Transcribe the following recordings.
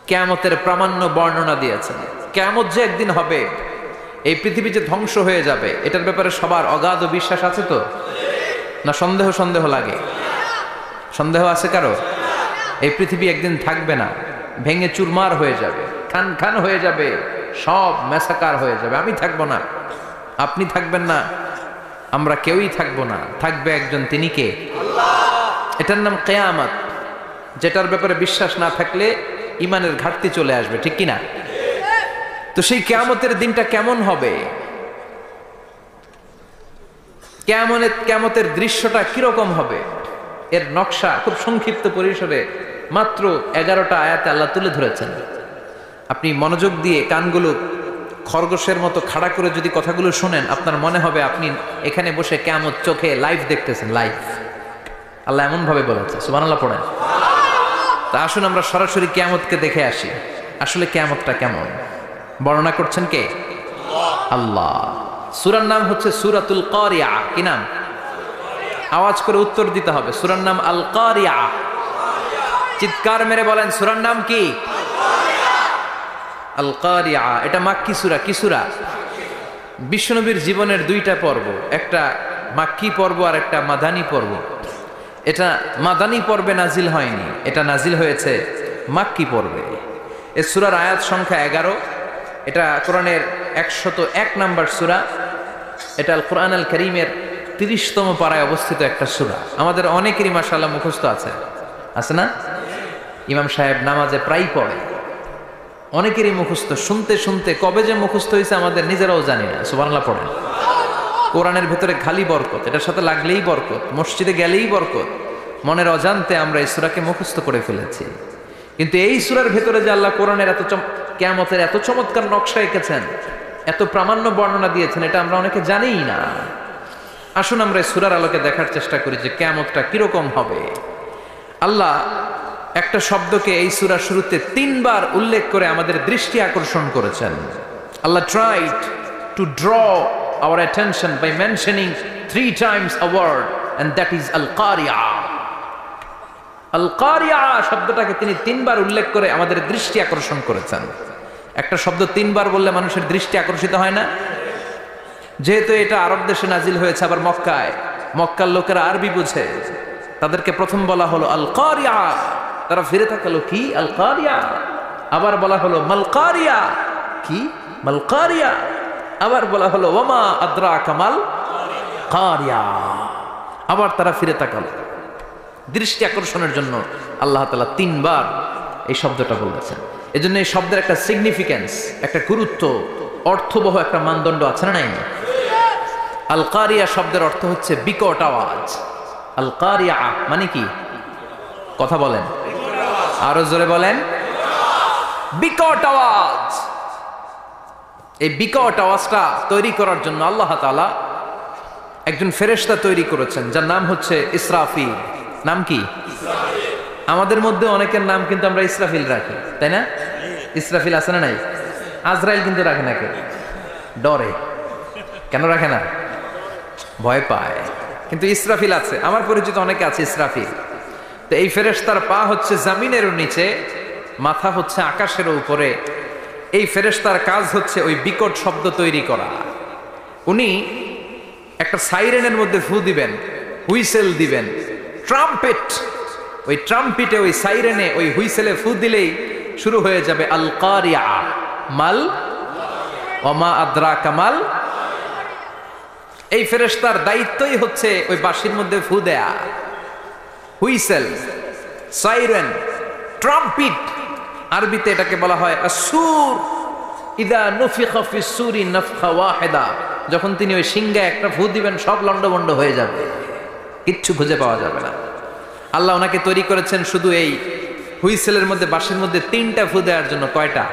কিয়ামতের প্রামাণ্য বর্ণনা দিয়েছেন। কিয়ামত যে একদিন হবে, এই পৃথিবী যে ধ্বংস হয়ে যাবে, এটার ব্যাপারে সবার অগাধ বিশ্বাস আছে তো? না সন্দেহ সন্দেহ লাগে? সন্দেহ আছে কারো? এই পৃথিবী একদিন থাকবে না, ভেঙে চুরমার হয়ে যাবে, খান খান হয়ে যাবে, সব মেসাকার হয়ে যাবে। আমি থাকবো না, আপনি থাকবেন না, আমরা কেউই থাকবো না, থাকবে একজন, তিনি কে? এটার নাম কিয়ামত, যেটার ব্যাপারে বিশ্বাস না থাকলে ইমানের ঘাটতি চলে আসবে, ঠিক কিনা? তো সেই কিয়ামতের দিনটা কেমন হবে, কিয়ামতের দৃশ্যটা কিরকম হবে, এর নকশা খুব সংক্ষিপ্ত পরিসরে মাত্র 11টা আয়াতে আল্লাহ তুলে ধরেছেন। আপনি মনোযোগ দিয়ে কানগুলো খরগোশের মতো খাড়া করে যদি কথাগুলো শোনেন, আপনার মনে হবে আপনি এখানে বসে কিয়ামত চোখে লাইভ দেখতেছেন। লাইভ আল্লাহ এমন ভাবে বলেছে, সুবহানাল্লাহ পড়েন। তা আসুন আমরা সরাসরি কিয়ামতকে দেখে আসি, আসলে কিয়ামতটা কেমন। বর্ণনা করছেন কে? আল্লাহ। সূরার নাম হচ্ছে সূরাতুল কারিয়া। কি নাম? আওয়াজ করে উত্তর দিতে হবে। সূরার নাম আল কারিয়া। চিৎকার মেরে বলেন, সূরার নাম কি? আল কারিয়া। এটা মাক্কি সূরা। কি সূরা? বিশ্বনবীর জীবনের দুইটা পর্ব, একটা মাক্কি পর্ব আর একটা মাদানী পর্ব। এটা মাদানী পর্বে নাজিল হয়নি, এটা নাজিল হয়েছে মাক্কি পর্বে। এই সূরার আয়াত সংখ্যা 11। এটা কোরআনের 101 নম্বর সূরা। এটা আল কোরআন আল কারীমের 30তম পারায় অবস্থিত একটা সূরা। আমাদের অনেকেরই মাশাআল্লাহ মুখস্থ আছে, আছে না? ইমাম সাহেব নামাজে প্রায় পড়ে, অনেকেরই মুখস্থ। শুনতে শুনতে কবে যে মুখস্থ হয়েছে আমাদের নিজেরাও জানি না। সুবহানাল্লাহ পড়েন। কোরআনের ভেতরে খালি বরকত, এটার সাথে লাগলেই বরকত, মসজিদে গেলেই বরকত। মনের অজান্তে আমরা এই সূরাকে মুখস্থ করে ফেলেছি। কিন্তু এই সূরার ভেতরে যে আল্লাহ কোরআনের কিয়ামতের এত চমৎকার নকশা এঁকেছেন, এত প্রামাণ্য বর্ণনা দিয়েছেন, এটা আমরা অনেকে জানিই না। আসুন আমরা এই সূরার আলোকে দেখার চেষ্টা করি যে কিয়ামতটা কিরকম হবে। আল্লাহ একটা শব্দকে এই সূরার শুরুতে 3 বার উল্লেখ করে আমাদের দৃষ্টি আকর্ষণ করেছেন। আল্লাহ tried to draw our attention by mentioning 3 times a word, and that is al-qari'a. al-qari'a শব্দটাকে তিনি 3 বার উল্লেখ করে আমাদের দৃষ্টি আকর্ষণ করেছেন। একটা শব্দ 3 বার বললে মানুষের দৃষ্টি আকর্ষিত হয় না? যেহেতু এটা আরব দেশে নাজিল হয়েছে, আবার মক্কায়, মক্কার লোকেরা আরবি বুঝে, তাদেরকে প্রথম বলা হলো আল-কারিয়া। তারা ফিরে তাকালো, কি আল-কারিয়া? আবার বলা হলো মাল-কারিয়া। কি মাল-কারিয়া? আবার বলা হলো ওয়ামা আদরাকা মাল কারিয়া। আবার তারা ফিরে তাকালো। দৃষ্টি আকর্ষণের জন্য আল্লাহ তাআলা 3 বার এই শব্দটা বলেছেন। এজন্য এই শব্দের একটা সিগনিফিকেন্স, একটা গুরুত্ব, অর্থবহ একটা মানদণ্ড আছে না নাই? আল কারিয়া শব্দের অর্থ হচ্ছে বিকট আওয়াজ। আল কারিয়া মানে কি? কথা বলেন, আরো জোরে বলেন। বিকট আওয়াজ। এই বিকট আওয়াজটা তৈরি করার জন্য আল্লাহ তাআলা একজন ফেরেশতা তৈরি করেছেন, যার নাম হচ্ছে ইসরাফিল। নাম কি? আমাদের মধ্যে অনেকের নাম কিন্তু আমরা ইসরাফিল রাখি, তাই না? ইসরাফিল আছে না নাই? আজরাইল কিন্তু রাখে না, কেন? ডরে। কেন রাখে না? ভয় পায়। কিন্তু ইসরাফিল আছে, আমার পরিচিত অনেকে আছে ইসরাফিল। তো এই ফেরেশতার পা হচ্ছে জমিনেরও নিচে, মাথা হচ্ছে আকাশের উপরে। এই ফেরেশতার কাজ হচ্ছে ওই বিকট শব্দ তৈরি করা। উনি একটা সাইরেনের মধ্যে ফু দিবেন, হুইসেল দিবেন, ট্রাম্পেট। ওই ট্রাম্পিটে, ওই সাইরেনে, ওই হুইসেলে ফু দিলেই শুরু হয়ে যাবে আল কারিয়া। মাল ওমা আদরাকা মাল। এই ফেরেশতার দায়িত্বই হচ্ছে ওই বাঁশির মধ্যে ফু দেয়া। হুইসেল, সাইরেন, ট্রাম্পিট, আরবিতে এটাকে বলা হয় আসুর। ইদা নুফিখা ফিস সূরি নাফখা ওয়াহিদা। যখন তিনি ওই সিংহায় একটা ফু দিবেন, সব লন্ডভন্ড হয়ে যাবে, কিচ্ছু খুঁজে পাওয়া যাবে না। আল্লাহ ওনাকে তৈরি করেছেন শুধু এই হুইসেলের মধ্যে, বাঁশির মধ্যে 3টা ফু দেওয়ার জন্য। কয়টা?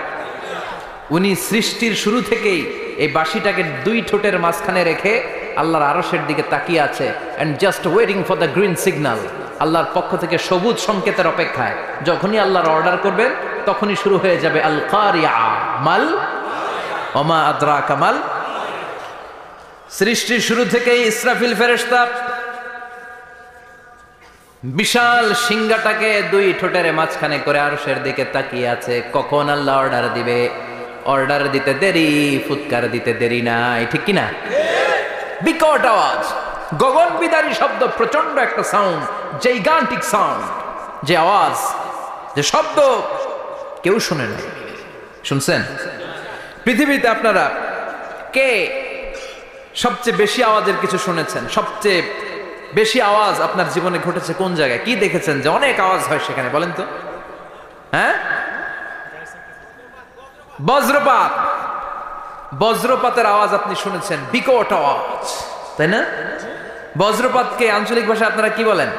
উনি সৃষ্টির শুরু থেকেই এই বাঁশিটাকে 2 ঠোঁটের মাঝখানে রেখে আল্লাহর আরশের দিকে তাকিয়ে আছে, and just waiting for the green signal. আল্লাহর পক্ষ থেকে সবুজ সংকেতের অপেক্ষায়। যখনই আল্লাহর অর্ডার করবেন, তখনই শুরু হয়ে যাবে আল কারিয়া। মাল ওমা আদরাকা মাল। সৃষ্টির শুরু থেকেই ইসরাফিল ফেরেশতা বিশাল সিংহাটাকে দুই ঠোঁটের মাঝখানে করে আরশের দিকে তাকিয়ে আছে, কখন আল্লাহ অর্ডার দিবে। অর্ডার দিতে দেরি, ফুৎকার দিতে দেরি নাই, ঠিক কিনা? বিকট আওয়াজ, গগন বিদারী শব্দ, প্রচন্ড একটা সাউন্ড, জাইগান্টিক সাউন্ড, যে আওয়াজ, যে শব্দ কেউ শুনে নাই। শুনছেন? পৃথিবীতে আপনারা কে সবচেয়ে বেশি আওয়াজের কিছু শুনেছেন? সবচেয়ে বেশি আওয়াজ আপনার জীবনে ঘটেছে কোন জায়গায়? কি দেখেছেন যে অনেক আওয়াজ হয় সেখানে? বলেন তো। হ্যাঁ, বজ্রপাত। বজ্রপাতের আওয়াজ আপনি শুনেছেন, বিকট আওয়াজ, তাই না? বজ্রপাতকে আঞ্চলিক ভাষা আপনারা কি বলেন?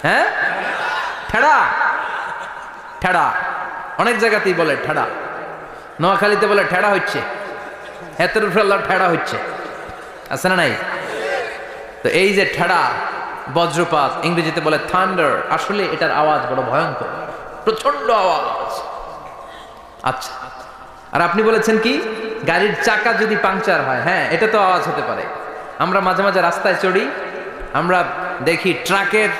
হ্যাঁ, ঠেড়া। ঠেড়া অনেক জায়গাতেই বলে ঠেড়া। নোয়াখালীতে বলে ঠেড়া হচ্ছে, হেতের উপরে আল্লাহ ঠেড়া হচ্ছে, আছে না নাই? তো এই যে ঠেড়া, বজ্রপাত, ইংরেজিতে বলে থান্ডার, আসলে এটার আওয়াজ বড় ভয়ঙ্কর, প্রচন্ড আওয়াজ। আচ্ছা, আর আপনি বলেছেন কি গাড়ির চাকা যদি পাংচার হয়, হ্যাঁ এটা তো আওয়াজ হতে পারে। আমরা মাঝে মাঝে রাস্তায় চড়ি, আমরা দেখি ট্রাকের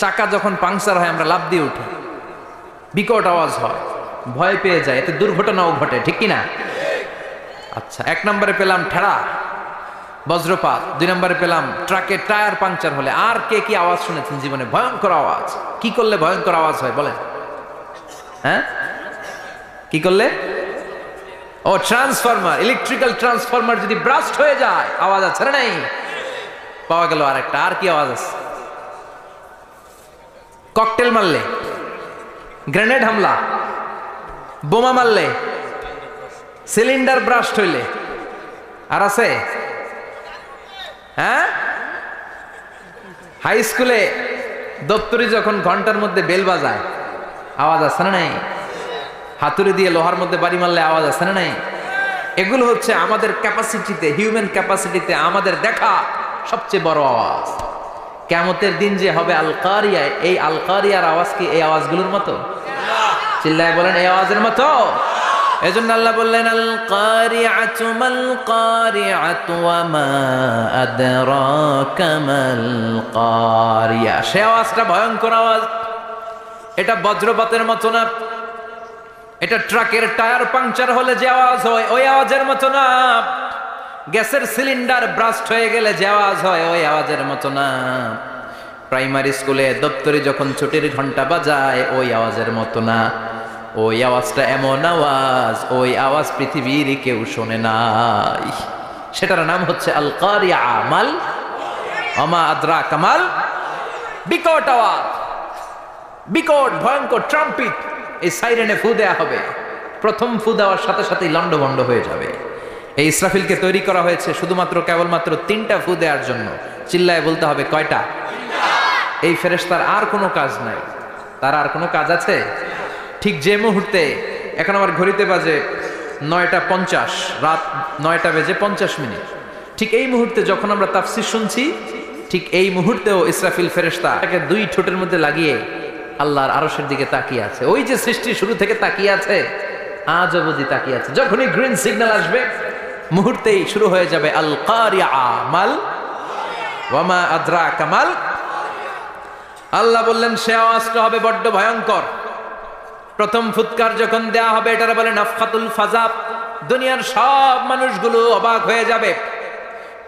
চাকা যখন পাংচার হয় আমরা লাফ দিয়ে উঠি, বিকট আওয়াজ হয়, ভয় পেয়ে যায়, এতে দুর্ঘটনাও ঘটে, ঠিক কিনা? আচ্ছা, এক নম্বরে পেলাম ঠেড়া, বজ্রপাত, দুই নম্বরে পেলাম ট্রাকের টায়ার পাংচার হলে। আর কে কি আওয়াজ শুনেছেন জীবনে? ভয়ঙ্কর আওয়াজ। কি করলে ভয়ঙ্কর আওয়াজ হয় বলেন? হ্যাঁ, কি করলে? ও, ট্রান্সফরমার, ইলেকট্রিক্যাল ট্রান্সফরমার যদি ব্রাস্ট হয়ে যায় আওয়াজ আছে না নাই? পাওয়া গেল আরেকটা। আর কি আওয়াজ আছে? ককটেল মারলে, গ্রেনেড হামলা, বোমা মারলে, সিলিন্ডার ব্রাস্ট হইলে। আর আছে? হ্যাঁ, হাই স্কুলে দপ্তরি যখন ঘন্টার মধ্যে বেল বাজায় আওয়াজ আছে না নাই? হাতুড়ি দিয়ে লোহার মধ্যে বাড়ি মারলে আওয়াজ আছে না নাই? এগুলো হচ্ছে আমাদের ক্যাপাসিটিতে, হিউম্যান ক্যাপাসিটিতে আমাদের দেখা সবচেয়ে বড় আওয়াজ। কিয়ামতের দিন যে হবে আল কারিয়া, এই আল কারিয়ার আওয়াজ কি এই আওয়াজগুলোর মতো? চিল্লায় বলেন, এই আওয়াজের মতো? এজন্য আল্লাহ বললেন আল কারিআতু মাল কারিআতু ওয়া মা আদরাকা মাল কারিয়া। সে আওয়াজটা ভয়ঙ্কর আওয়াজ। এটা বজ্রপাতের মতো না, এটা ট্রাকের টায়ার পাংচার হলে যে আওয়াজ হয় ওই আওয়াজের মতো না, গ্যাসের সিলিন্ডার ব্রাস্ট হয়ে গেলে যে আওয়াজ হয় ওই আওয়াজের মতো না, প্রাইমারি স্কুলে দপ্তরি যখন ছুটির ঘন্টা বাজায় ওই আওয়াজের মতো না। ওই আওয়াজটা এমন আওয়াজ, ওই আওয়াজ পৃথিবীর কেউ শোনে নাই। সেটার নাম হচ্ছে আল কারিয়া, মাল ওমা আদরাকা মাল। বিকট আওয়াজ, বিকট ভয়ঙ্কর ট্রাম্পিট। এই সাইরেনে ফু দেয়া হবে, প্রথম ফু দেওয়ার সাথে সাথেই লন্ডভন্ড হয়ে যাবে। এই ইসরাফিলকে তৈরি করা হয়েছে শুধুমাত্র কেবলমাত্র 3টা ফু দেওয়ার জন্য। চিল্লায় বলতে হবে কয়টা? এই ফেরেশতার আর কোনো কাজ নাই। তার আর কোনো কাজ আছে? ঠিক যে মুহূর্তে, এখন আমার ঘড়িতে বাজে 9টা 50, রাত 9টা বেজে 50 মিনিট, ঠিক এই মুহূর্তে যখন আমরা তাফসীর শুনছি, ঠিক এই মুহূর্তেও ইসরাফিল ফেরেশতা তাকে 2 ঠোঁটের মধ্যে লাগিয়ে আল্লাহর আরশের দিকে তাকিয়ে আছে। ওই যে সৃষ্টি শুরু থেকে তাকিয়ে আছে, আজ অবধি তাকিয়ে আছে। যখনই গ্রিন সিগন্যাল আসবে মুহূর্তেই শুরু হয়ে যাবে আল কারিয়া মাল ওয়া মা আদরাকা মাল। আল্লাহ বললেন সে আওয়াজটা হবে বড্ড ভয়ঙ্কর। প্রথম ফুৎকার যখন দেয়া হবে এটারে বলে নাফখাতুল ফাজা। দুনিয়ার সব মানুষগুলো অবাক হয়ে যাবে,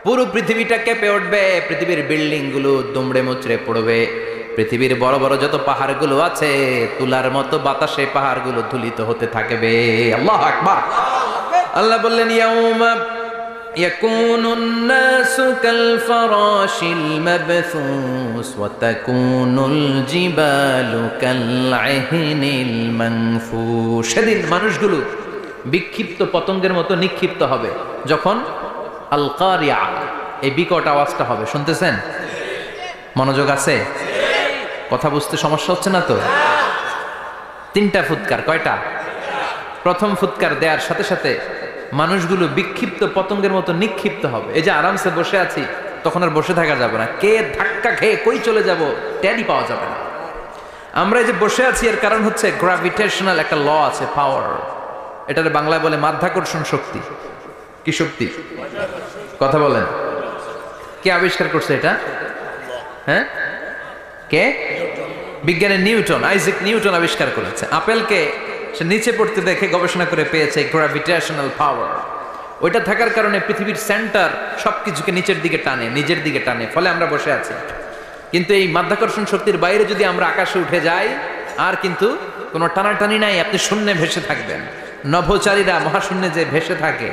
পুরো পৃথিবীটা কেঁপে উঠবে, পৃথিবীর বিল্ডিং গুলো দুমড়ে মুচড়ে পড়বে, পৃথিবীর বড় বড় যত পাহাড়গুলো আছে তুলার মতো বাতাসে পাহাড়গুলো ধুলিত হতে থাকবে। আল্লাহু আকবার। আল্লাহ বললেন ইয়াউমা ইয়াকুনুন নাসু কাল ফারাশিল মাবথুস ওয়া তাকুনুল জিবালু কাল আহিনিল মানফুশ। সেদিন মানুষগুলো বিক্ষিপ্ত পতঙ্গের মতো নিক্ষিপ্ত হবে যখন আল কারিয়া, এই বিকট আওয়াজটা হবে। শুনতেছেন? মনোযোগ আছে? কথা বুঝতে সমস্যা হচ্ছে না তো? 3টা ফুৎকার। কয়টা? প্রথম ফুৎকার দেওয়ার সাথে সাথে মানুষগুলো বিক্ষিপ্ত পতঙ্গের মতো নিক্ষিপ্ত হবে। এই যে আরামসে বসে আছি, তখন আর বসে থাকা যাবে না, কে ধাক্কা খেয়ে কই চলে যাব টেরই পাওয়া যাবে না। আমরা এই যে বসে আছি এর কারণ হচ্ছে গ্র্যাভিটেশনাল একটা ল আছে, পাওয়ার। এটার বাংলায় বলে মাধ্যাকর্ষণ শক্তি। কি শক্তি? কথা বলেন। কে আবিষ্কার করছে এটা? হ্যাঁ, কে? বিজ্ঞানী নিউটন, আইজাক নিউটন আবিষ্কার করেছে। আপেলকে সে নিচে পড়তে দেখে গবেষণা করে পেয়েছে গ্র্যাভিটেশনাল পাওয়ার। ওইটা থাকার কারণে পৃথিবীর সেন্টার সবকিছুকে নিচের দিকে টানে, নিজের দিকে টানে, ফলে আমরা বসে আছি। কিন্তু এই মাধ্যাকর্ষণ শক্তির বাইরে যদি আমরা আকাশে উঠে যাই, আর কিন্তু কোনো টানাটানি নাই, আপনি শূন্যে ভেসে থাকবেন। নভোচারীরা মহাশূন্যে যে ভেসে থাকে,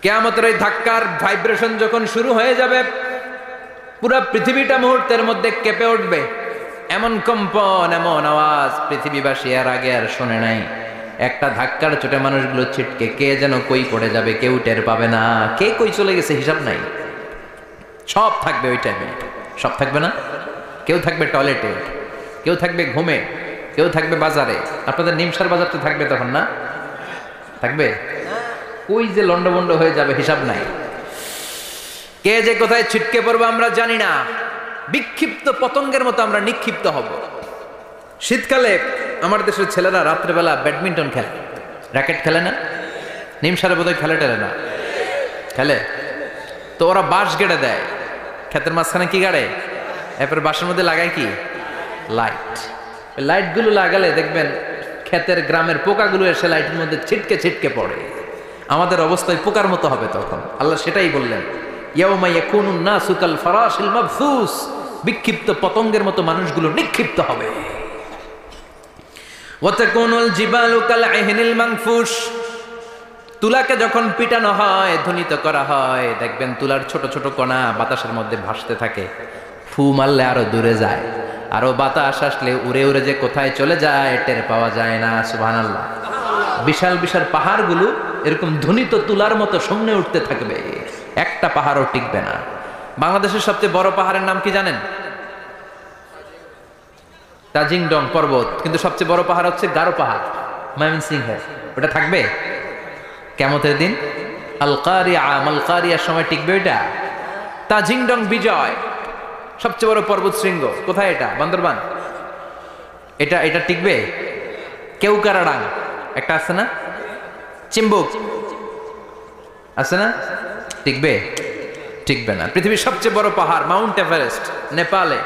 কিয়ামতের এই ধাক্কার ভাইব্রেশন যখন শুরু হয়ে যাবে, পুরো পৃথিবীটা মুহূর্তের মধ্যে কেঁপে উঠবে। এমন কম্পন, এমন আওয়াজ পৃথিবীবাসী এর আগে আর শোনে নাই। একটা ধাক্কার চোটে মানুষগুলো ছিটকে কে যেন কই পড়ে যাবে, কেউ টের পাবে না। কে কই চলে গেছে হিসাব নাই। সব থাকবে ওই টাইমে, সব থাকবে না। কেউ থাকবে টয়লেটে, কেউ থাকবে ঘুমে, কেউ থাকবে বাজারে। আপনাদের নিমসার বাজার তো থাকবে তখন, না থাকবে? কই যে লন্ডভন্ড হয়ে যাবে হিসাব নাই। কে যে কোথায় ছিটকে পড়বো আমরা জানি না। বিক্ষিপ্ত পতঙ্গের মতো আমরা নিক্ষিপ্ত হব। শীতকালে আমার দেশের ছেলেরা রাত্রেবেলা ব্যাডমিন্টন খেলে, র্যাকেট খেলে না? নিমসারে বোধহয় খেলে টেলে না, খেলে তো। ওরা বাঁশ গেড়ে দেয় ক্ষেতের মাঝখানে। কি গাড়ে? এরপর বাঁশের মধ্যে লাগায় কি? লাইট। লাইটগুলো লাগালে দেখবেন ক্ষেতের গ্রামের পোকাগুলো এসে লাইটের মধ্যে ছিটকে ছিটকে পড়ে। আমাদের অবস্থায় পোকার মতো হবে তখন। আল্লাহ সেটাই বললেন, ইয়াউমা ইয়াকুনুন নাসু কাল ফারাশিল মাবসুস। বিক্ষিপ্ত পতঙ্গের মতো মানুষগুলো নিক্ষিপ্ত হবে। ওয়া তাকুনুল জিবালু কাল আহিনিল মানফুস। তুলাকে যখন পিটানো হয়, ধ্বনিত করা হয়, দেখবেন তুলার ছোট ছোট কণা বাতাসের মধ্যে ভাসতে থাকে। ফু মারলে আরো দূরে যায়, আরো বাতাস আসলে উড়ে উড়ে যে কোথায় চলে যায় টের পাওয়া যায় না। সুবহানাল্লাহ। বিশাল বিশাল পাহাড়গুলো এরকম ধ্বনিত তুলার মতো সামনে উঠতে থাকবে, একটা পাহাড়ও টিকবে না। বাংলাদেশের সবচেয়ে বড় পাহাড়ের নাম কি জানেন? তাজিংডং পর্বত। কিন্তু সবচেয়ে বড় পাহাড় হচ্ছে গারো পাহাড়, ময়মনসিংহে। ওটা থাকবে কিয়ামতের দিন। আল কারিয়া, আল কারিয়ার সময় টিকবে ওইটা। তাজিংডং বিজয় সবচেয়ে বড় পর্বত শৃঙ্গ। কোথায় এটা? বান্দরবান। এটা টিকবে? কেউকারাডাং একটা আছে না, চিম্বুক আছে না, টিকবে? টিকবে না। পৃথিবীর সবচেয়ে বড় পাহাড় মাউন্ট এভারেস্ট নেপালে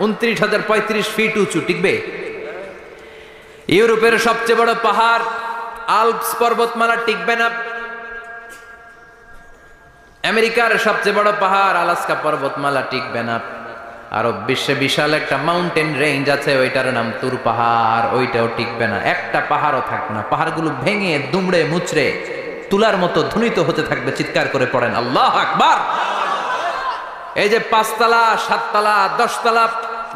29,035 ফিট উঁচু, টিকবে? ইউরোপের সবচেয়ে বড় পাহাড় আল্পস পর্বতমালা, টিকবে না। আমেরিকার সবচেয়ে বড় পাহাড় আলাস্কা পর্বতমালা, টিকবে না। আরব বিশ্বে বিশাল একটা মাউন্টেন রেঞ্জ আছে, ওইটার নাম তুর পাহাড়, ওইটাও টিকবে না। একটা পাহাড়ও থাকবে না। পাহাড়গুলো ভেঙে দুমড়ে মুচড়ে তুলার মতো ধ্বনিত হতে থাকবে। চিৎকার করে পড়েন আল্লাহু আকবার। এই যে 5 তলা, 7 তলা, 10 তলা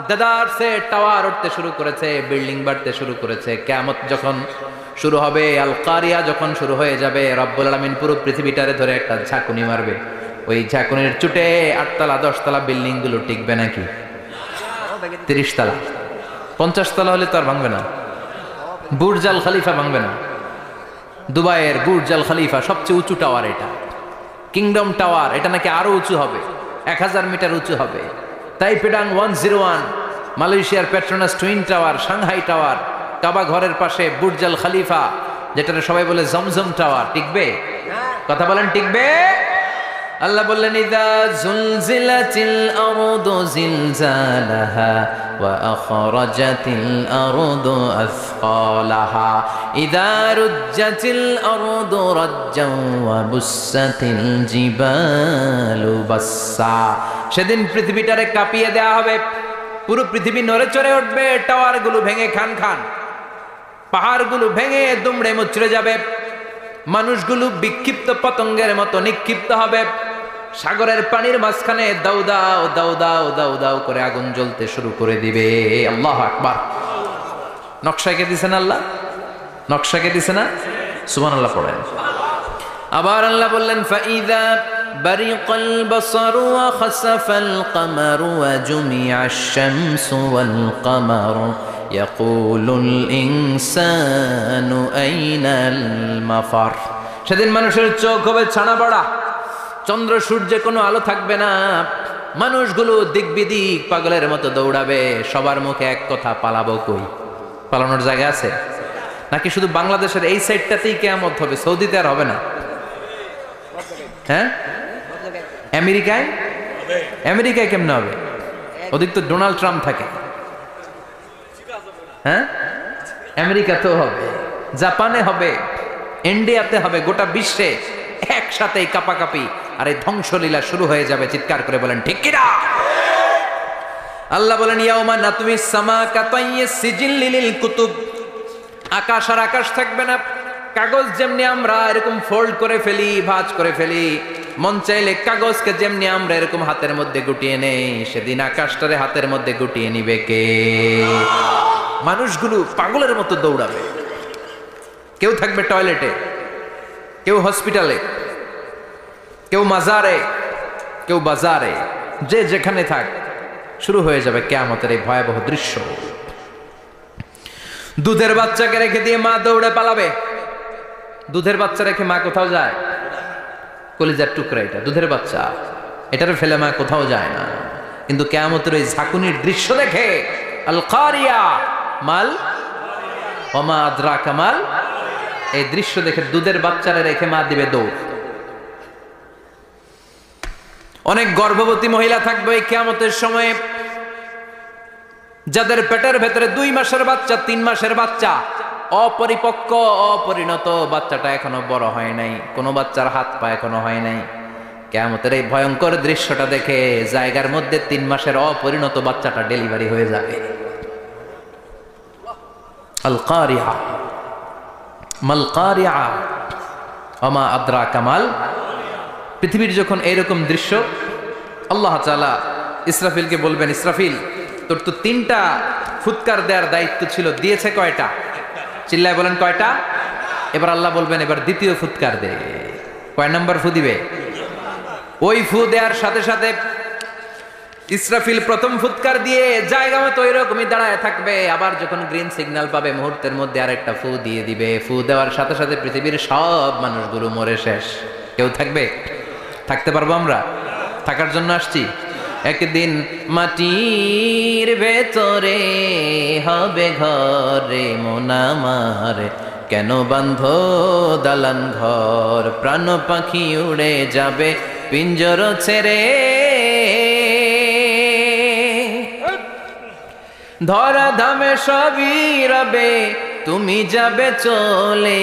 দেদারসে টাওয়ার উঠতে শুরু করেছে, বিল্ডিং বাড়তে শুরু করেছে। কিয়ামত যখন শুরু হবে, আল কারিয়া যখন শুরু হয়ে যাবে, রব্বুল আলামিন পুরো পৃথিবীটারে ধরে একটা ঝাঁকুনি মারবে। ওই ঝাঁকুনির চুটে 8 তলা 10 তলা বিল্ডিং গুলো টিকবে নাকি? 30 তলা 50 তলা হলে তো আর ভাঙবে না। বুর্জ আল খলিফা ভাঙবে না। দুবাইয়ের বুর্জ আল খলিফা সবচেয়ে উঁচু টাওয়ার এটা। কিংডম টাওয়ার, এটা নাকি আরো উঁচু হবে, 1000 মিটার উঁচু হবে। তাইপেডাং 101, মালয়েশিয়ার Petronas twin tower, Shanghai tower, Kaaba ঘরের পাশে বুর্জ আল খলিফা, যেটা সবাই বলে জমজম টাওয়ার, টিকবে? কথা বলেন, টিকবে? আল্লাহ বললেন, ইদা জুলজিলাতিল আরদু জিলজালাহা ওয়া আখরাজাতিল আরদু আসকালাহা ইদা রুজ্জাতিল আরদু রাজ্জান ওয়া বুসাতিল জিবালু বাসসা। সেদিন পৃথিবীটারে কাঁপিয়ে দেয়া হবে, পুরো পৃথিবী নড়ে চড়ে উঠবে, টাওয়ারগুলো ভেঙে খান খান, পাহাড়গুলো ভেঙে দুমড়ে মুচড়ে যাবে, মানুষগুলো বিক্ষিপ্ত পতঙ্গের মতো নিক্ষিপ্ত হবে। সাগরের পানির মাঝখানে দাউ দাউ দাউ দাউ দাউ দাউ করে আগুন জ্বলতে শুরু করে দিবে। আল্লাহু আকবার। নকশা কে দিছেন আল্লাহ? নকশা কে দিছে না? সুবহানাল্লাহ পড়েন। আবার আল্লাহ বললেন, ফাইদা বারিকাল বাসারু ওয়া খাসাফাল কামারু ওয়া জুমিআশ শামসু ওয়াল কামারু ইয়াকুলুল ইনসানু আইনাল মাফার। সেদিন মানুষের চোখ হবে ছানা বড়া, চন্দ্র সূর্যে কোনো আলো থাকবে না, মানুষগুলো দিক বিদিক পাগলের মতো দৌড়াবে। সবার মুখে এক কথা, পালাবো কই? পালানোর জায়গা আছে নাকি? শুধু বাংলাদেশের এই সাইডটাতেই কিয়ামত হবে, সৌদিতে আর হবে না? হ্যাঁ, আমেরিকায়? আমেরিকায় কেমনে হবে? ওদিক তো ডোনাল্ড ট্রাম্প থাকে, হ্যাঁ, আমেরিকাতেও হবে, জাপানে হবে, ইন্ডিয়াতে হবে, গোটা বিশ্বে একসাথে কাপাকাপি আর এই ধ্বংসলীলা শুরু হয়ে যাবে। চিৎকার করে বলেন ঠিক কিনা? আল্লাহ বলেন ইয়াউমা নাতমিস সামা কাতাইয়িস সিজিল লিল কুতুব, আকাশ আর আকাশ থাকবে না। কাগজ যেমনি আমরা এরকম ফোল্ড করে ফেলি, ভাঁজ করে ফেলি, মন চাইলে কাগজকে যেমনি আমরা এরকম হাতের মধ্যে গুটিয়ে নেই, সেদিন আকাশটারে হাতের মধ্যে গুটিয়ে নিবে কে? মানুষগুলো পাগলের মতো দৌড়াবে। কেউ থাকবে টয়লেটে, কেউ হসপিটালে, কেউ মাজারে, কেউ বাজারে, যে যেখানে থাক, শুরু হয়ে যাবে কিয়ামতের এই ভয়াবহ দৃশ্য। দুধের বাচ্চাকে রেখে দিয়ে মা দৌড়ে পালাবে। দুধের বাচ্চা রেখে মা কোথাও যায়? কলিজার টুকরা এটা, দুধের বাচ্চা, এটারে ফেলে মা কোথাও যায় না। কিন্তু কিয়ামতের এই ঝাঁকুনির দৃশ্য দেখে আল কারিয়া মাল ওমা আদরাকা মাল, এই দৃশ্য দেখে দুধের বাচ্চারে রেখে মা দিবে দৌড়। অনেক গর্ভবতী মহিলা থাকবে এই কিয়ামতের সময়ে, যাদের পেটের ভেতরে 2 মাসের বাচ্চা, 3 মাসের বাচ্চা, অপরিপক্ক অপরিণত, বাচ্চাটা এখনো বড় হয় নাই, কোনো বাচ্চার হাত পা এখনো হয় নাই। কিয়ামতের এই ভয়ঙ্কর দৃশ্যটা দেখে জায়গার মধ্যে 3 মাসের অপরিণত বাচ্চাটা ডেলিভারি হয়ে যাবে। আল কারিয়া মাল কারিয়া ওমা আদরাকা মাল। পৃথিবীর যখন এইরকম দৃশ্য, আল্লাহ তাআলা ইসরাফিলকে বলবেন, ইসরাফিল তোর তো 3টা ফুৎকার দেওয়ার দায়িত্ব ছিল, দিয়েছে কয়টা? চিল্লায় বলেন কয়টা? এবার আল্লাহ বলবেন এবার দ্বিতীয় ফুৎকার দে। কয় নাম্বার ফু দিবে? ওই ফু দেওয়ার সাথে সাথে ইসরাফিল প্রথম ফুৎকার দিয়ে জায়গা মতো এরকমই দাঁড়ায় থাকবে। আবার যখন গ্রিন সিগন্যাল পাবে মুহূর্তের মধ্যে আরেকটা ফু দিয়ে দিবে। ফু দেওয়ার সাথে সাথে পৃথিবীর সব মানুষগুলো মরে শেষ। কেউ থাকবে? থাকতে পারবো আমরা? থাকার জন্য আসছি। একদিন মাটির ভেতরে হবে ঘরে মন আমার, কেন বান্ধ দালান ঘর, প্রাণ পাখি উড়ে যাবে পিঞ্জর ছেড়ে, ধরা ধামে সবই রবে তুমি যাবে চলে,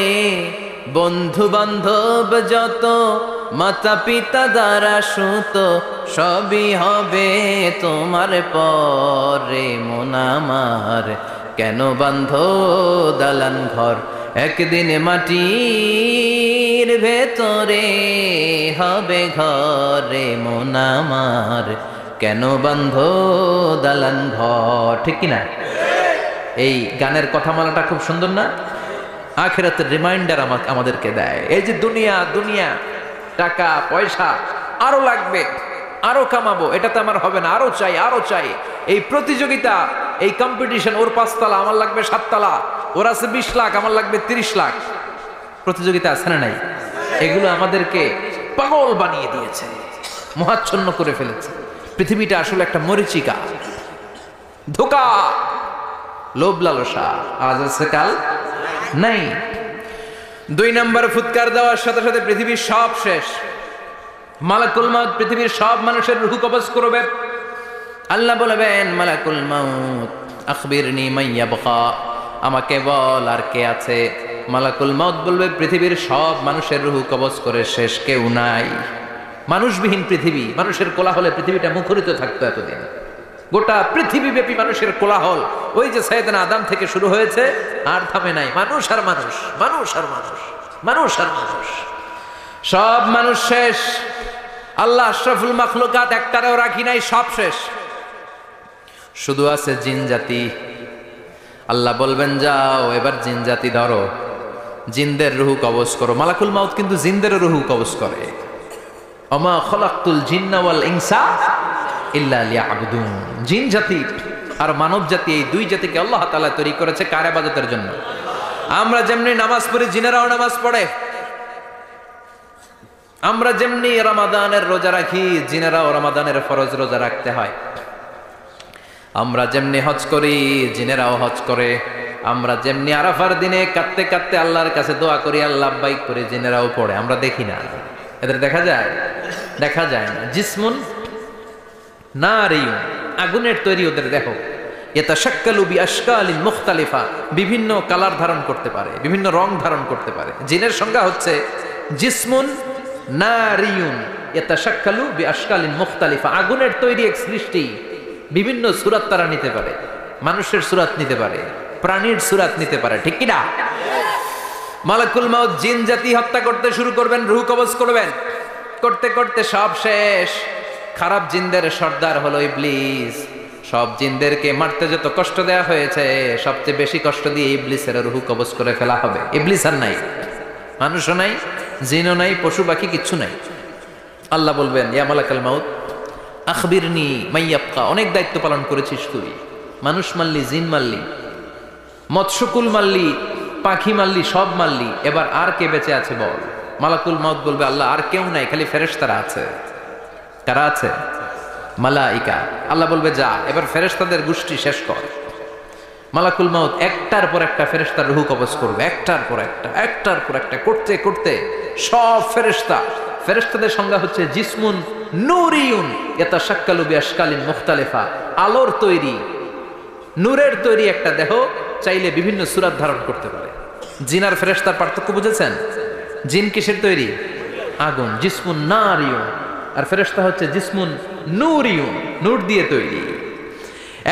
বন্ধু বান্ধব যত মাতা পিতা দ্বারা সুত সবই হবে তোমার পরে মন আমার, কেন বান্ধ দালান ঘর, একদিন মাটির ভেতরে হবে ঘরে মন আমার, কেন বান্ধ দালান ঘর। ঠিক কিনা? এই গানের কথামালাটা খুব সুন্দর না? আখিরাতের রিমাইন্ডার আমাদেরকে দেয়। এই যে দুনিয়া দুনিয়া, টাকা পয়সা আরো লাগবে, আরো কামাবো, এটাতে আমার হবে না, আরো চাই আরো চাই। এই প্রতিযোগিতা, এই কম্পিটিশন, ওর 5 তলা আমার লাগবে 7 তলা, ওর আছে 20 লাখ আমার লাগবে 30 লাখ, প্রতিযোগিতা আছে না নাই? এগুলো আমাদেরকে পাগল বানিয়ে দিয়েছে, মোহাচ্ছন্ন করে ফেলেছে। পৃথিবীটা আসলে একটা মরিচিকা, ধোঁকা, লোভ লালসা, আজ আছে কাল নাই। 2 নম্বর ফুৎকার দেওয়ার সাথে সাথে পৃথিবীর সব শেষ। মালাকুল মাউত পৃথিবীর সব মানুষের রূহ কবজ করবে। আল্লাহ বলবেন মালাকুল মাউত আখবিরনি মাইয়াবকা, আমাকে বল আর কে আছে। মালাকুল মাউত বলবে পৃথিবীর সব মানুষের রূহ কবজ করে শেষ, কেউ নাই। মানুষবিহীন পৃথিবী, মানুষের কোলাহলে পৃথিবীটা মুখরিত থাকতো এতদিন। গোটা পৃথিবীব্যাপী মানুষের কোলাহল, ওই যে সাইয়েদনা আদম থেকে শুরু হয়েছে, আর থামে নাই। মানুষ আর মানুষ, মানুষ আর মানুষ, মানুষ আর মানুষ, সব মানুষ শেষ। আল্লাহ আশরাফুল মাখলুকাত একটারেও রাখি নাই, সব শেষ। শুধু আছে জিন জাতি। আল্লাহ বলবেন যাও এবার জিন জাতি ধরো, জিনদের রুহু কবজ করো। মালাকুল মাউত কিন্তু জিনদের রুহু কবজ করে। ওমা খলাকতুল জিন্না ওয়াল ইনসা ইল্লা লিয়াবুদুন। জিন জাতি আর মানব জাতি, এই 2 জাতিকে আল্লাহ তাআলা তৈরি করেছে কার ইবাদতের জন্য। আমরা যেমনি নামাজ পড়ি, জিনেরাও নামাজ পড়ে। আমরা যেমনি রমাদানের রোজা রাখি, জিনেরাও রমাদানের ফরজ রোজা রাখতে হয়। আমরা যেমনি হজ করি, জিনেরাও হজ করে। আমরা যেমনি আরাফার দিনে কাঁদতে কাঁদতে আল্লাহর কাছে দোয়া করি, আল্লাহ লাব্বাইক করে, জিনেরাও পড়ে। আমরা দেখি না, এদের দেখা যায়? দেখা যায় না। জিসমুন নারিয়ুন আগুনের তৈরি ওদের দেহ। ইয়াতাশাক্কালু বিআশকালিন মুখতালিফা, বিভিন্ন কালার ধারণ করতে পারে, বিভিন্ন রং ধারণ করতে পারে। জিনের সংজ্ঞা হচ্ছে জিসমুন নারিয়ুন ইয়াতাশাক্কালু বিআশকালিন মুখতালিফা, আগুনের তৈরি এক সৃষ্টি, বিভিন্ন সূরত তারা নিতে পারে, মানুষের সূরত নিতে পারে, প্রাণীর সূরত নিতে পারে, ঠিক কি না? মালাকুল মাউত জিন জাতি হত্যা করতে শুরু করবেন, রূহ কবজ করবেন, করতে করতে সব শেষ। খারাপ জিনদের সর্দার হলো ইবলিস। সব জিনদেরকে মারতে যত কষ্ট দেওয়া হয়েছে, সবচেয়ে বেশি কষ্ট দিয়ে ইবলিসের রূহ কবজ করে ফেলা হবে। ইবলিস আর নাই, মানুষও নাই, জিনও নাই, পশু পাখি কিচ্ছু নাই। আল্লাহ বলবেন, ইয়া মালাকাল মাউত আখবিরনি মাইয়াবকা, অনেক দায়িত্ব পালন করেছিস তুই, মানুষ মারলি, জিন মারলি, মৎস্যকুল মারলি, পাখি মারলি, সব মারলি, এবার আর কে বেঁচে আছে বল। মালাকুল মাউত বলবে, আল্লাহ আর কেউ নাই, খালি ফেরেশতারা আছে। কারা আছে? মালাইকা। আল্লাহ বলবে, যা এবার ফেরেশতাদের গোষ্ঠী শেষ কর। মালাকুল মাউত একটার পর একটা ফেরেশতার রূহ কবজ করবে, একটার পর একটা, একটার পর একটা, করতে করতে সব ফেরেশতাদের সংজ্ঞা হচ্ছে জিসমুন নূরিয়ুন ইয়াতাশাক্কালু বিআশকালিন মুখতালিফা, আলোর তৈরি, নূরের তৈরি একটা দেহ, চাইলে বিভিন্ন সূরত ধারণ করতে পারে। জিন আর ফেরেশতার পার্থক্য বুঝেছেন? জিন কিসের তৈরি? আগুন, জিসমুন নারিয়ুন, আর ফেরেশতা হচ্ছে জিসমুন নূরিয়ুন, নূর দিয়ে তৈরি।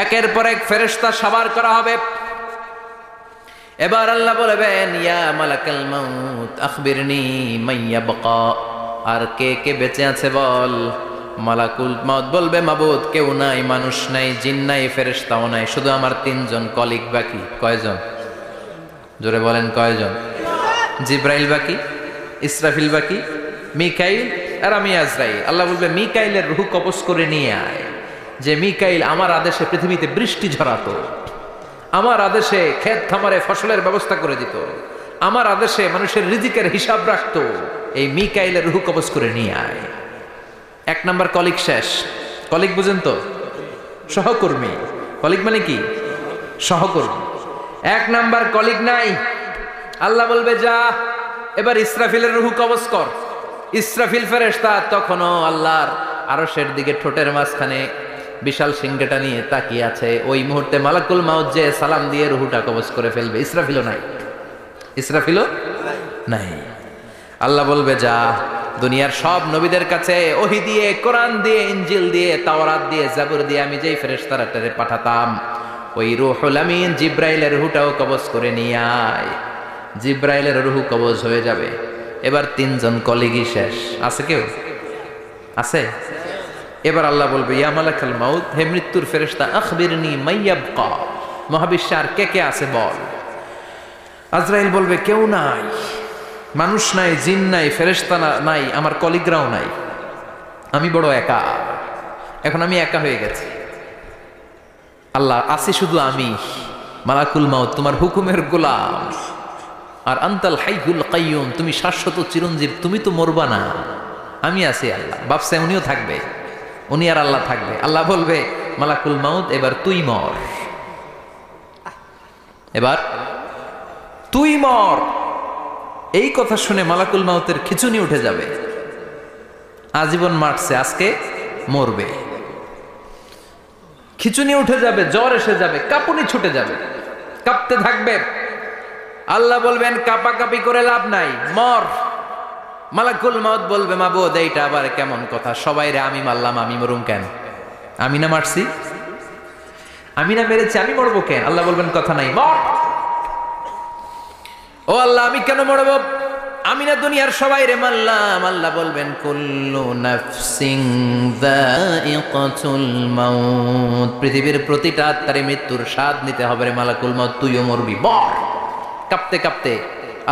একের পর এক ফেরেশতা সবার করা হবে। এবার আল্লাহ বলবেন, ইয়া মালাকাল মাউত আখবিরনি মাইয়াবকা, আর কে কে বেঁচে আছে বল। মালাকুল মাউত বলবে, মাবুদ কেউ নাই, মানুষ নাই, জিন নাই, ফেরেশতাও নাই, শুধু আমার 3 জন কলিগ বাকি। কয়জন? জোরে বলেন, কয়জন? জিব্রাইল বাকি, ইসরাফিল বাকি, মিকাইল আর আমি আজরাইল। আল্লাহ বলবে, মিকাইলের রূহ কবজ করে নিয়ে আয়। যে মিকাইল আমার আদেশে পৃথিবীতে বৃষ্টি ঝরাতো, আমার আদেশে ক্ষেত খামারে ফসলের ব্যবস্থা করে দিত, আমার আদেশে মানুষের রিজিকের হিসাব রাখতো, এই মিকাইলের রূহ কবজ করে নিয়ে আয়। 1 নাম্বার কলিগ শেষ। কলিগ বুঝেন তো? সহকর্মী। কলিগ মানে কি? সহকর্মী। 1 নাম্বার কলিগ নাই। আল্লাহ বলবে, যা এবার ইসরাফিলের রূহ কবজ কর। ইসরাফিল ফেরেশতা তখনও আল্লাহর আরশের দিকে ঠোঁটের মাঝখানে বিশাল সিংহটা নিয়ে তাকিয়ে আছে। ওই মুহূর্তে মালাকুল মাউত যে সালাম দিয়ে রূহটা কবজ করে ফেলবে। ইসরাফিলও নাই, ইসরাফিলও নাই। আল্লাহ বলবে, যা দুনিয়ার সব নবীদের কাছে ওহী দিয়ে, কোরআন দিয়ে, ইনজিল দিয়ে, তাওরাত দিয়ে, জাবুর দিয়ে আমি যেই ফেরেশতারে পাঠাতাম, ওই রূহুল আমিন জিব্রাইলের রূহটাও কবজ করে নিয়ে আয়। জিব্রাইলের রূহ কবজ হয়ে যাবে। এবার 3 জন কলিগই শেষ। আছে কেউ? আছে? এবার আল্লাহ বলবে, ইয়া মালাকাল মাউত, হে মৃত্যুর ফেরেশতা আখবিরনি মাইয়াবকা, মহাবিশ্বে আর কে কে আছে বল। আজরাইল বলবে, কেউ নাই, মানুষ নাই, জিন নাই, ফেরেশতা নাই, আমার কলিগরাও নাই, আমি বড় একা। এখন আমি একা হয়ে গেছি। আল্লাহ, আছি শুধু আমি। মালাকুল মাউত, তোমার হুকুমের গোলাম। আর আনতাল হাইয়ুল কাইয়ুম, তুমি শাশ্বত চিরঞ্জীব, তুমি তো মরবা না, আমি আছি। আল্লাহ ভাবছে উনিও থাকবে, উনি আর আল্লাহ থাকবে। আল্লাহ বলবে, মালাকুল মাউত এবার তুই মর, এবার তুই মর। এই কথা শুনে মালাকুল মাউতের খিচুনি উঠে যাবে। আজীবন মারছে, আজকে মরবে। খিচুনি উঠে যাবে, জ্বর এসে যাবে, কাঁপুনি ছুটে যাবে, কাঁপতে থাকবে। আল্লাহ বলবেন, কাঁপাকাঁপি করে লাভ নাই, মর। মালাকুল মাউত বলবে, মাবুদ এইটা আবার কেমন কথা, সবাই রে আমি মারলাম, আমি মরুম কেন? আমি না মারছি, আমি না মেরেছি, আমি মরবো কেন? আল্লাহ বলবেন, কথা নাই, মর। ও আল্লাহ, আমি কেন মরব? আমি না দুনিয়ার সবাই রে মারলাম। আল্লাহ বলবেন, কুল্লু নাফসিন যায়িকাতুল মাউত, পৃথিবীর প্রতিটা আত্মারে মৃত্যুর স্বাদ নিতে হবে রে মালাকুল মাউত, তুইও মরবি, মর। কাঁপতে কাঁপতে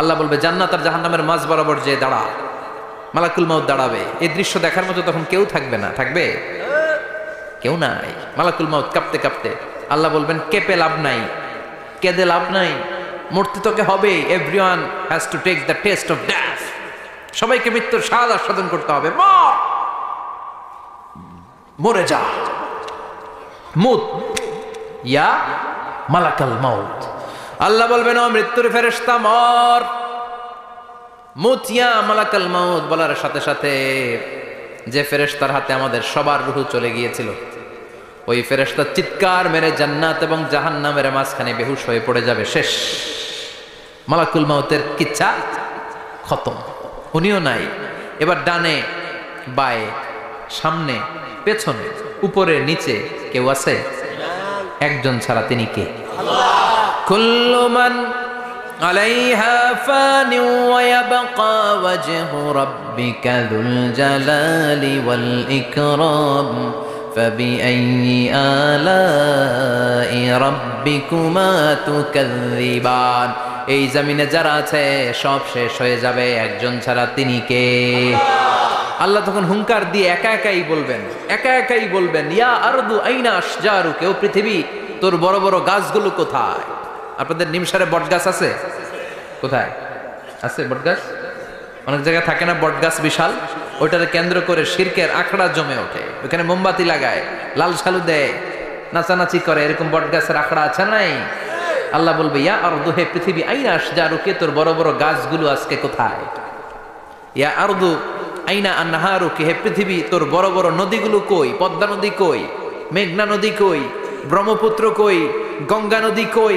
আল্লাহ বলবে, জান্নাত আর জাহান্নামের মাঝ বরাবর যে দাঁড়া। মালাকুল মাউত দাঁড়াবে। এই দৃশ্য দেখার মতো তখন কেউ থাকবে না। থাকবে? কেউ নাই। মালাকুল মাউত কাঁপতে কাঁপতে আল্লাহ বলবেন, কেঁপে লাভ নাই, কেঁদে লাভ নাই, মরতে তোকে হবে। Everyone has to take the test of death, সবাইকে মৃত্যুর স্বাদ আস্বাদন করতে হবে। মরে যা, মুত ইয়া মালাকাল মাউত। আল্লাহ বলবেন, ও মৃত্যুর ফেরেশতা মর, মুত ইয়া মালাকাল মাউত। বলার সাথে সাথে যে ফেরেশতার হাতে আমাদের সবার রূহ চলে গিয়েছিল, ওই ফেরেশতা চিৎকার মেরে জান্নাত এবং জাহান্নামের মাঝখানে বেহুশ হয়ে পড়ে যাবে, শেষ। মালাকুল মাউতের কিচ্ছা খতম, উনিও নাই। এবার ডানে বায়ে সামনে পেছনে উপরে নিচে কেউ আছে? একজন ছাড়া, তিনি কে? কুল্লু মান আলাইহা ফানি ওয়া ইয়াবকা ওয়াজহু রাব্বিকা যুল জালালি ওয়াল ইকরাম ফাবিআইয়ি আলাই রাব্বিকুমা তুকাযযিবান। এই জমিনে যারা আছে সব শেষ হয়ে যাবে, একজন ছাড়া, তিনি কে? আল্লাহ তখন হুঙ্কার দিয়ে একা একাই বলবেন, ইয়া আরদু আইনা আশজারুকা, ও পৃথিবী তোর বড় বড় গাছগুলো কোথায়? আপনাদের নিমসারে বট গাছ আছে? কোথায় আছে বট গাছ? অনেক জায়গায় থাকে না বট গাছ বিশাল, ওইটারে কেন্দ্র করে শিরকের আখড়া জমে ওঠে, ওখানে মোমবাতি লাগায়, লাল সালু দেয়, নাচানাচি করে, এরকম বট গাছের আখড়া আছে নাই? আল্লাহ বলবে, ইয়া আরদু, হে পৃথিবী, আইনা আশজারুকা, তোর বড় বড় গাছগুলো আজকে কোথায়? ইয়া আরদু আইনা আনহারুকা, হে পৃথিবী তোর বড় বড় নদীগুলো কই? পদ্মা নদী কই? মেঘনা নদী কই? ব্রহ্মপুত্র কই? গঙ্গা নদী কই?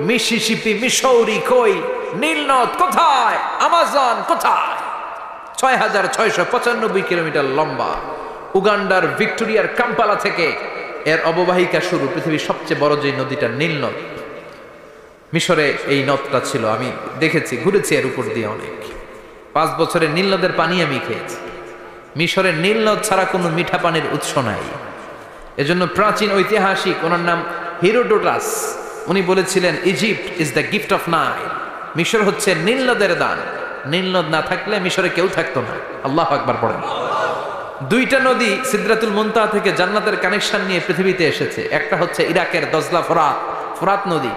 মিসিসিপি, মিসৌরি কই? নীল নদ কোথায়? আমাজন কোথায়? ৬,৬৯৫ কিলোমিটার লম্বা, উগান্ডার ভিক্টোরিয়ার কাম্পালা থেকে এর অববাহিকা শুরু। পৃথিবীর সবচেয়ে বড় যে নদীটা নীল নদ, মিশরে এই নদটা ছিল, আমি দেখেছি, ঘুরেছি এর উপর দিয়ে অনেক। 5 বছরে নীল নদের পানি আমি খেয়েছি। মিশরের নীল নদ ছাড়া কোনো মিঠা পানির উৎস নাই। এজন্য প্রাচীন ঐতিহাসিক, ওনার নাম হিরোডোটাস, উনি বলেছিলেন, Egypt is the gift of Nile, মিশর হচ্ছে নীল নদের দান। নীল নদ না থাকলে মিশরে কেউ থাকতো না। আল্লাহু আকবার পড়েন। 2টা নদী সিদরাতুল মুনতাহা থেকে জান্নাতের কানেকশন নিয়ে পৃথিবীতে এসেছে। একটা হচ্ছে ইরাকের দজলা ফোরাত নদী,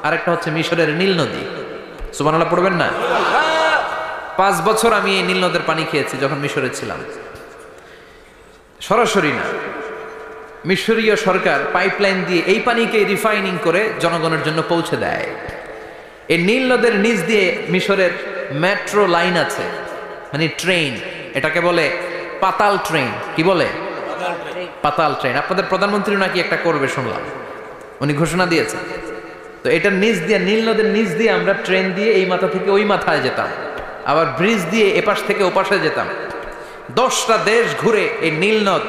আর একটা হচ্ছে মিশরের নীল নদী। সুবহানাল্লাহ পড়বেন না? 5 বছর আমি এই নীল নদের পানি খেয়েছি যখন মিশরে ছিলাম। সরাসরি না, মিশরীয় সরকার পাইপলাইন দিয়ে এই পানিকে রিফাইনিং করে জনগণের জন্য পৌঁছে দেয়। এই নীল নদের নিচ দিয়ে মিশরের মেট্রো লাইন আছে, মানে ট্রেন, এটাকে বলে পাতাল ট্রেন। কি বলে? পাতাল ট্রেন। আপনাদের প্রধানমন্ত্রী নাকি একটা করবে শুনলাম, উনি ঘোষণা দিয়েছেন। তো এটার নিচ দিয়ে, নীল নদের নিচ দিয়ে আমরা ট্রেন দিয়ে এই মাথা থেকে ওই মাথায় যেতাম, আবার ব্রিজ দিয়ে এপাশ থেকে ওপাশে যেতাম। 10টা দেশ ঘুরে এই নীল নদ,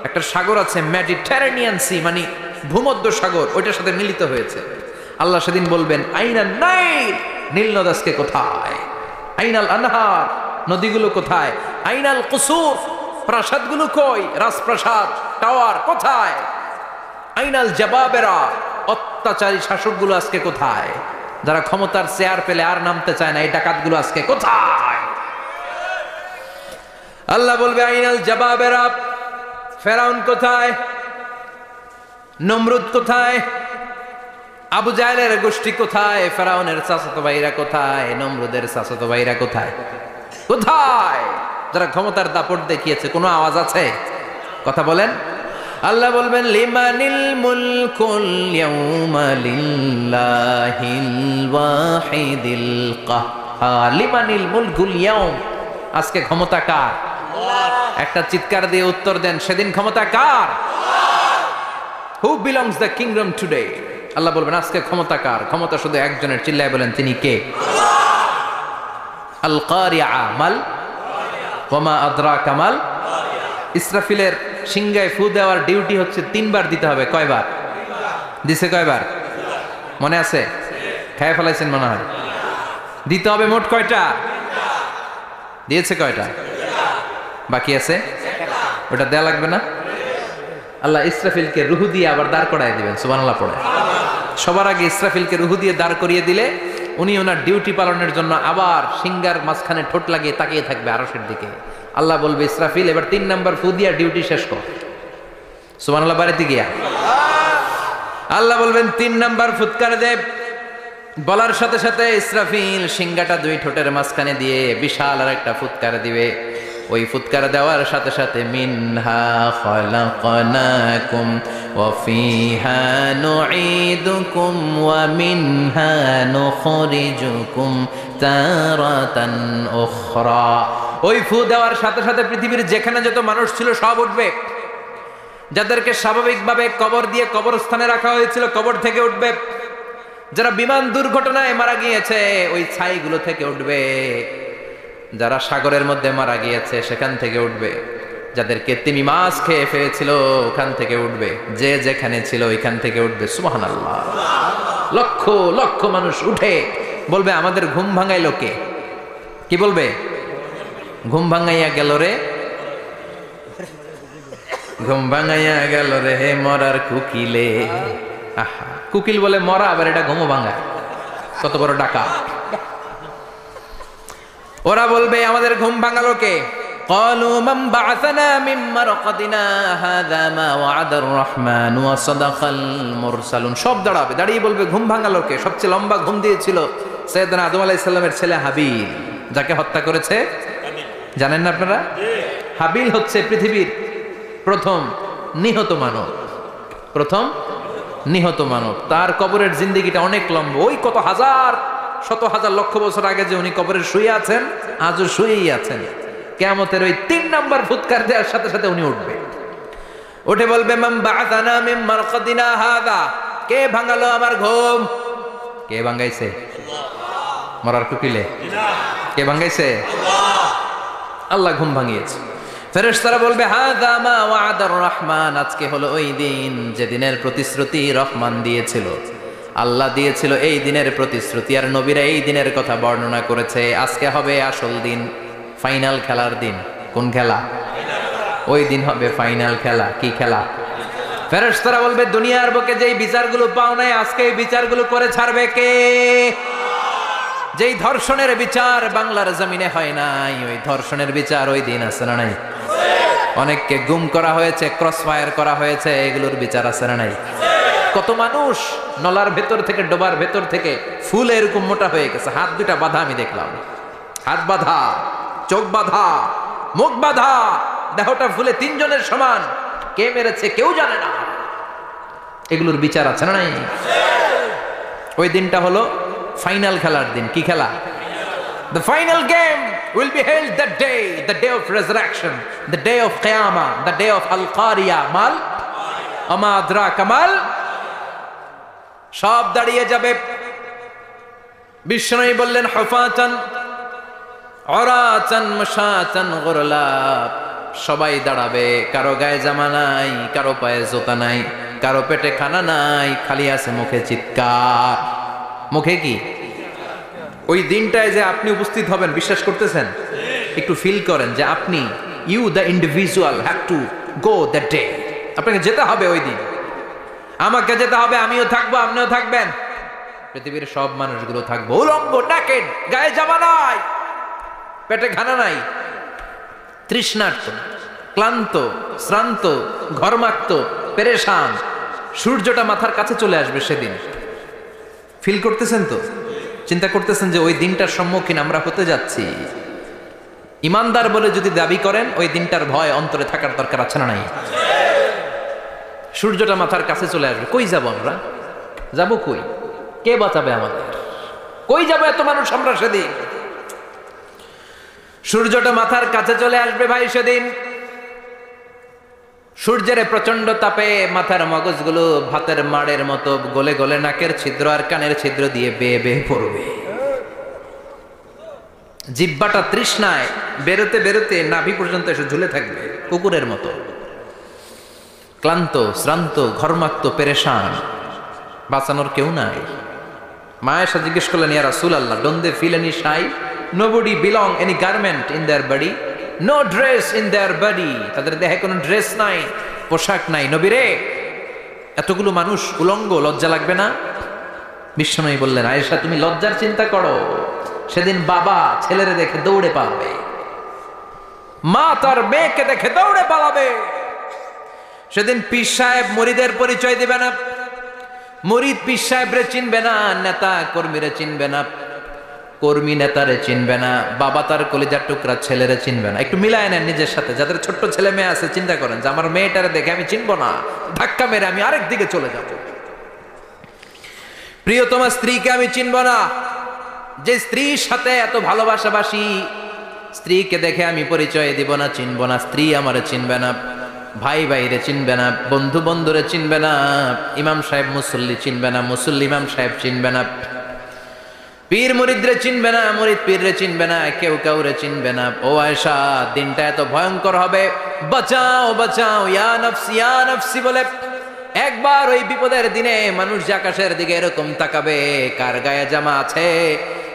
একটা সাগর আছে মেডিটেরেনিয়ান সি, মানে ভূমধ্য সাগর, ওইটার সাথে মিলিত হয়েছে। আল্লাহ সেদিন বলবেন, আইনা নাইল, নীল নদ আজকে কোথায়? আইনাল আনহার, নদীগুলো কোথায়? আইনাল কুসুর, প্রাসাদগুলো কই? রাজপ্রাসাদ, টাওয়ার কোথায়? আইনাল জাবাবেরা, অত্যাচারী শাসকগুলো আজকে কোথায়? যারা ক্ষমতার চেয়ার পেলে আর নামতে চায় না, এই ডাকাতগুলো আজকে কোথায়? আল্লাহ বলবে, আইনাল জাবাবেরা, ফেরাউন কোথায়? নমরুদ কোথায়? আবু জাহেলের গোষ্ঠী কোথায়? ফেরাউনের চাচাতো ভাইরা কোথায়? নমরুদের চাচাতো ভাইরা কোথায়? কোথায়? যারা ক্ষমতার দাপট দেখিয়েছে, কোনো আওয়াজ আছে? কথা বলেন। আল্লাহ বলবেন, লিমানিল মুলকুল ইয়াউমা লিল্লাহিল ওয়াহিদিল কাহ্হার। লিমানিল মুলকুল ইয়াউম, আজকে ক্ষমতা কার? একটা চিৎকার দিয়ে উত্তর দেন, সেদিন ক্ষমতা কার? Who belongs the kingdom today? আল্লাহ বলবেন, আজকে ক্ষমতা কার? ক্ষমতা শুধু একজনের, চিল্লায় বলেন, তিনি কে? আল কারিআ মাল ওয়া মা আদরাকা মাল। ইসরাফিলের সিংহায় ফু দেওয়ার ডিউটি হচ্ছে 3 বার দিতে হবে। কয়বার দিছে? কয়বার মনে আছে? খেয়ে ফেলাইছেন মনে হয়। দিতে হবে মোট কয়টা? দিয়েছে কয়টা? বাকি আছে, ওটা দেয়া লাগবে না? আল্লাহ ইসরাফিলকে রুহু দিয়ে আবার দাঁড় করায় দিবেন। সুবহানাল্লাহ পড়ে। সবার আগে ইসরাফিলকে রুহু দিয়ে দাঁড় করিয়ে দিলে উনি ওনার ডিউটি পালনের জন্য আবার সিংহার মাঝখানে ঠোঁট লাগিয়ে তাকিয়ে থাকবে আরশের দিকে। আল্লাহ বলবে, ইসরাফিল এবার 3 নাম্বার ফু দিয়া ডিউটি শেষ কর। সুবহানাল্লাহ বাড়িতে গিয়া আল্লাহ বলবেন 3 নাম্বার ফুৎকার দে। বলার সাথে সাথে ইসরাফিল সিংহাটা 2 ঠোঁটের মাঝখানে দিয়ে বিশাল আর একটা ফুৎকার দিবে। ওই ফুৎকার দেওয়ার সাথে সাথে মিনহা খালাকনাকুম ওয়া ফিহা নুঈদুকুম ওয়া মিনহা নুখরিজুকুম তারাতান উখরা। ওই ফু দেওয়ার সাথে সাথে পৃথিবীর যেখানে যত মানুষ ছিল সব উঠবে। যাদেরকে স্বাভাবিকভাবে কবর দিয়ে কবরস্থানে রাখা হয়েছিল কবর থেকে উঠবে, যারা বিমান দুর্ঘটনায় মারা গিয়েছে ওই ছাইগুলো থেকে উঠবে, যারা সাগরের মধ্যে মারা গিয়েছে সেখান থেকে উঠবে, যাদেরকে তিমি মাছ খেয়ে ফেলেছিল ওখান থেকে উঠবে, যে যেখানে ছিল ওইখান থেকে উঠবে। সুবহানাল্লাহ। লক্ষ লক্ষ মানুষ উঠে বলবে আমাদের ঘুম ভাঙাইলো কে? কি বলবে? ঘুম ভাঙাইয়া গেল রে, ঘুম ভাঙাইয়া গেল রে মরার কুকিলে। আহা, কুকিল বলে মরা, আবার এটা ঘুমো ভাঙা, কত বড় ডাকা। ওরা বলবে আমাদের ঘুম ভাঙালো কে? قالوا من بعثنا من مرقدنا هذا ما وعد الرحمن وصدق المرسلون। সব দাঁড়াবে, দাঁড়িয়ে বলবে ঘুম ভাঙালো কে? সবচেয়ে লম্বা ঘুম দিয়েছিল সাইয়েদনা আদম আলাইহিস সালামের ছেলে হাবিল, যাকে হত্যা করেছে জানেন না আপনারা? হাবিল হচ্ছে পৃথিবীর প্রথম নিহত মানব, প্রথম নিহত মানব। তার কবরের জিন্দেগিটা অনেক লম্বা, ওই কত হাজার শত হাজার লক্ষ বছর আগে যে উনি কবরে শুয়ে আছেন আজও শুয়েই আছেন। কিয়ামতের ওই 3 নাম্বার ফুৎকার দেওয়ার সাথে সাথে উনি উঠবে, উঠে বলবে মান বা'আথানা মিন মারকাদিনা হাযা, কে ভাঙালো আমার ঘুম? কে ভাঙাইছে? আল্লাহ। মরার কুকিলে কে ভাঙাইছে? আল্লাহ। আল্লাহ ঘুম ভাঙিয়েছে। ফেরেশতারা বলবে হাযা মা ওয়া'দার রহমান, আজকে হলো ওই দিন যে দিনের প্রতিশ্রুতি রহমান দিয়েছিল, আল্লাহ দিয়েছিল এই দিনের প্রতিশ্রুতি, আর নবীরা এই দিনের কথা বর্ণনা করেছে। আজকে হবে আসল দিন, ফাইনাল খেলার দিন। কোন খেলা? ওই দিন হবে ফাইনাল খেলা। কি খেলা? ফেরেশতারা বলবে দুনিয়ার বুকে যেই বিচারগুলো পাও নাই আজকে এই বিচারগুলো করে ছাড়বে কে? যেই ধর্ষণের বিচার বাংলার জমিনে হয় নাই, ওই ধর্ষণের বিচার ওই দিন আছে না নাই? অনেককে গুম করা হয়েছে, ক্রস ফায়ার করা হয়েছে, এগুলোর বিচার আছে না নাই? কত মানুষ নলার ভেতর থেকে, ডোবার ভেতর থেকে ফুল এরকম মোটা হয়ে গেছে, হাত দুটা বাঁধা, আমি দেখলাম হাত বাঁধা, চোখ বাঁধা, মুখ বাঁধা, দেহটা ফুলে 3 জনের সমান। কে মেরেছে কেউ জানে না, এগুলোর বিচার আছে না নাই? ওই দিনটা হলো ফাইনাল খেলার দিন। কি খেলা? The final game will be held that day, the day of resurrection, the day of Qiyamah, the day of Al-Qariya, mal ama adraka mal। সব দাঁড়িয়ে যাবে। বিষ্ণু বললেন হুফাতান উরাতান মাশাতান গুরলা, সবাই দাঁড়াবে, কারো গায়ে জামা নাই, কারো পায়ে জুতা নাই, কারো পেটে খানা নাই, খালি আছে মুখে চিৎকার। মুখে কি? ওই দিনটায় যে আপনি উপস্থিত হবেন, বিশ্বাস করতেছেন? একটু ফিল করেন যে আপনি, you the individual have to go that day. আপনাকে যেতে হবে ওই দিন, আমাকে যেতে হবে, আমিও থাকবো, আপনিও থাকবেন, পৃথিবীর সব মানুষগুলো থাকবো উলঙ্গ, নাকেড, গায়ে জামা নাই, পেটে খানা নাই, তৃষ্ণার্ত, ক্লান্ত, শ্রান্ত, ঘর্মাক্ত, পেরেশান। সূর্যটা মাথার কাছে চলে আসবে সেদিন। ফিল করতেছেন তো? চিন্তা করতেছেন যে ওই দিনটার সম্মুখীন আমরা হতে যাচ্ছি। ইমানদার বলে যদি দাবি করেন ওই দিনটার ভয় অন্তরে থাকার দরকার আছে না নাই? সূর্যটা মাথার কাছে চলে আসবে, কই যাব আমরা? যাব কই? কে বাঁচাবে আমাদের? কই যাব এত মানুষ আমরা সেদিন? সূর্যটা মাথার কাছে চলে আসবে ভাই সেদিন। সূর্যের প্রচন্ড তাপে মাথার মগজগুলো ভাতের মাড়ের মতো গলে গলে নাকের ছিদ্র আর কানের ছিদ্র দিয়ে বেয়ে বেয়ে পড়বে। জিহ্বাটা তৃষ্ণায় বেরোতে বেরোতে নাভি পর্যন্ত এসে ঝুলে থাকবে কুকুরের মতো। ক্লান্ত, শ্রান্ত, ঘর্মাক্ত, পেরেশান, বাঁচানোর কেউ নাই। মা আয়েশা জিজ্ঞেস করলেন, ইয়া রাসূলুল্লাহ, don't they feel any shy? Nobody belong any garment in their body, no dress in their body. তাদের দেহে কোনো ড্রেস নাই, পোশাক নাই। নবীরে, এতগুলো মানুষ উলঙ্গ, লজ্জা লাগবে না? বিশ্বনবী বললেন, আয়েশা তুমি লজ্জার চিন্তা করো, সেদিন বাবা ছেলেরে দেখে দৌড়ে পালাবে, মা তার মেয়েকে দেখে দৌড়ে পালাবে। সেদিন পীর সাহেব মুরিদের পরিচয় দিবে না, মুরিদ পীর সাহেবরে চিনবে না, নেতা কর্মীরে চিনবে না, কর্মী নেতারে চিনবে না, বাবা তার কলিজার টুকরা ছেলেরে চিনবে না। একটু মিলায় নেন নিজের সাথে। যাদের ছোট্ট ছেলে মেয়ে আছে চিন্তা করেন যে আমার মেয়েটারে দেখে আমি চিনবো না, ধাক্কা মেরে আমি আরেক দিকে চলে যাব। প্রিয়তমা স্ত্রীকে আমি চিনবো না, যে স্ত্রীর সাথে এত ভালোবাসাবাসি, স্ত্রীকে দেখে আমি পরিচয় দিব না, চিনবো না, স্ত্রী আমারে চিনবে না। ভাই ভাইরে চিনবে না, বন্ধু বন্ধুরে চিনবে না, ইমাম সাহেব মুসল্লি চিনবে না, মুসল্লি ইমাম সাহেব চিনবে না, পীর মুরিদরে চিনবে না, মুরিদ পীররে চিনবে না, কেউ কাউরে চিনবে না। ও আয়েশা, দিনটা এত ভয়ঙ্কর হবে, বাঁচাও বাঁচাও ইয়া নাফসি বলে একবার ওই বিপদের দিনে মানুষ যে আকাশের দিকে এরকম তাকাবে, কার গায়ে জামা আছে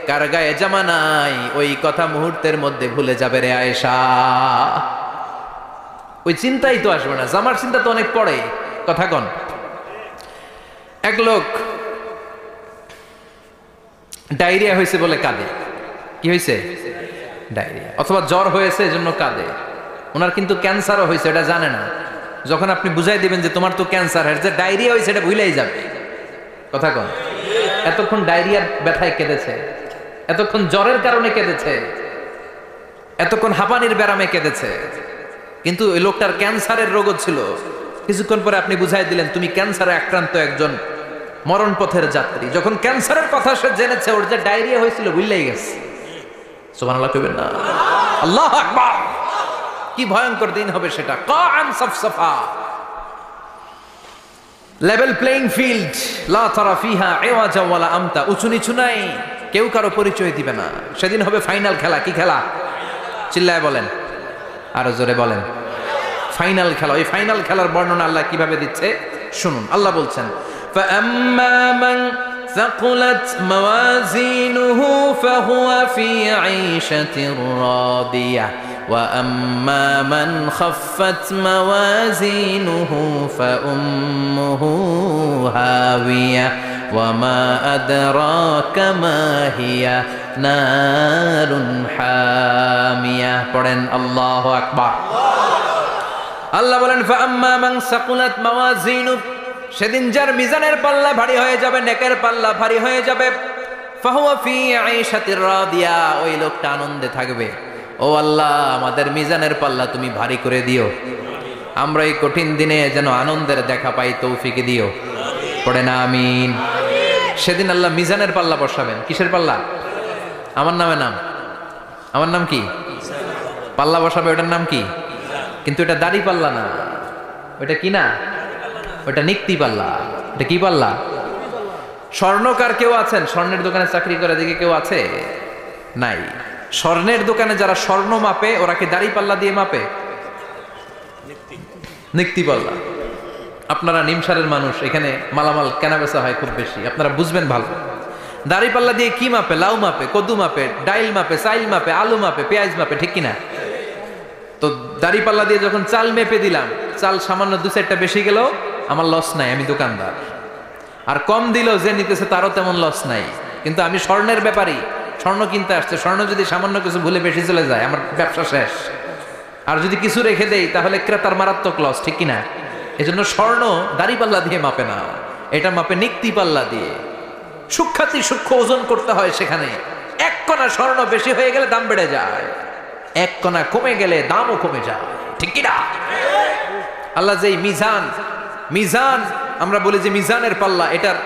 কার গায়ে জামা নাই, ওই কথা মুহূর্তের মধ্যে ভুলে যাবে রে আয়েশা। ওই চিন্তাই তো আসবে না, জামার চিন্তা তো অনেক পরে। কথা কন। এক লোক ডায়রিয়া হয়েছে বলে কাঁদে। কি হয়েছে? ডায়রিয়া। অথবা জ্বর হয়েছে এজন্য কাঁদে। ওনার কিন্তু ক্যান্সারও হয়েছে, এটা জানে না। যখন আপনি বুঝাই দিবেন যে তোমার তো ক্যান্সার, যে ডায়রিয়া হয়েছে এটা ভুলেই যাবে। কথা কন। এতক্ষণ ডায়রিয়ার ব্যথায় কেঁদেছে, এতক্ষণ জ্বরের কারণে কেঁদেছে, এতক্ষণ হাঁপানির ব্যারামে কেঁদেছে, কিন্তু ওই লোকটার ক্যান্সারের রোগও ছিল। কিছুক্ষণ পরে আপনি বুঝাই দিলেন তুমি ক্যান্সারে আক্রান্ত একজন মরণ পথের যাত্রী। যখন ক্যান্সারের কথা সে জেনেছে, ওর যে ডায়রিয়া হয়েছিল ভুলেই গেছে। সুবহানাল্লাহ কইবেন না? আল্লাহু আকবার। কি ভয়ঙ্কর দিন হবে সেটা। কাআন সাফসাফা, লেভেল প্লেইং ফিল্ড, লা তারা ফিহা ইওয়াজা ওয়ালা আমতা, উঁচু নিচু নাই, কেউ কারো পরিচয় দিবে না। সেদিন হবে ফাইনাল খেলা। কি খেলা? চিল্লায় বলেন, আরো জোরে বলেন। ফাইনাল খেলা। ওই ফাইনাল খেলার বর্ণনা আল্লাহ কিভাবে দিচ্ছে শুনুন। আল্লাহ বলছেন, فأما من ثقلت موازينه فهو في عيشة راضية وأما من خفت موازينه فأمه هاوية وما أدراك ما هي نار حامية. পড়েন আল্লাহু আকবার। আল্লাহ বলেন, فأما من ثقلت موازينه, সেদিন যার মিজানের পাল্লা ভারী হয়ে যাবে, নেকের পাল্লা ভারী হয়ে যাবে, ফাহুয়া ফি আইশাতির রাদিয়া, ওই লোকটা আনন্দে থাকবে। ও আল্লাহ, আমাদের মিজানের পাল্লা তুমি ভারী করে দিও, আমরা এই কঠিন দিনে যেন আনন্দের দেখা পাই, তৌফিক দিও। পড়ে না আমিন। সেদিন আল্লাহ মিজানের পাল্লা বসাবেন। কিসের পাল্লা? আমার নামে নাম। আমার নাম কি? পাল্লা বসাবে, ওটার নাম কি? কিন্তু এটা দাড়ি পাল্লা না, ওটা কি না, ওটা নিক্তি পাল্লা। এটা কি পাল্লা? স্বর্ণকার কেউ আছেন? স্বর্ণের দোকানে চাকরি করে দিকে কেউ আছে? নাই। স্বর্ণের দোকানে যারা স্বর্ণ মাপে, ওরা কি দাড়ি পাল্লা দিয়ে মাপে? নিক্তি পাল্লা। আপনারা নিমসারের মানুষ, এখানে মালামাল কেনা বেচা হয় খুব বেশি, আপনারা বুঝবেন ভালো। দাড়ি পাল্লা দিয়ে কি মাপে? লাউ মাপে, কদু মাপে, ডাইল মাপে, চাইল মাপে, আলু মাপে, পেঁয়াজ মাপে, ঠিক কিনা? তো দাড়ি পাল্লা দিয়ে যখন চাল মেপে দিলাম, চাল সামান্য 2-4টা বেশি গেল, আমার লস নাই, আমি দোকানদার। আর কম দিল যে নিতেছে তারও তেমন লস নাই। কিন্তু আমি স্বর্ণের ব্যাপারী, স্বর্ণ কিনতে আসছে, স্বর্ণ যদি সামান্য কিছু ভুলে বেশি চলে যায়, আমার ব্যবসা শেষ। আর যদি কিছু রেখে দেই তাহলে ক্রেতার মারাত্মক লস, ঠিক কিনা? এজন্য স্বর্ণ দাড়ি পাল্লা দিয়ে মাপে না, এটা মাপে নিক্তি পাল্লা দিয়ে। সূক্ষ্মাতি সূক্ষ্ম ওজন করতে হয় সেখানে। এক কণা স্বর্ণ বেশি হয়ে গেলে দাম বেড়ে যায়, এক কণা কমে গেলে দামও কমে যায়, ঠিক কিনা? আল্লাহ যে মিজান, মিজান আমরা বলি যে মিজানের পাল্লা, এটার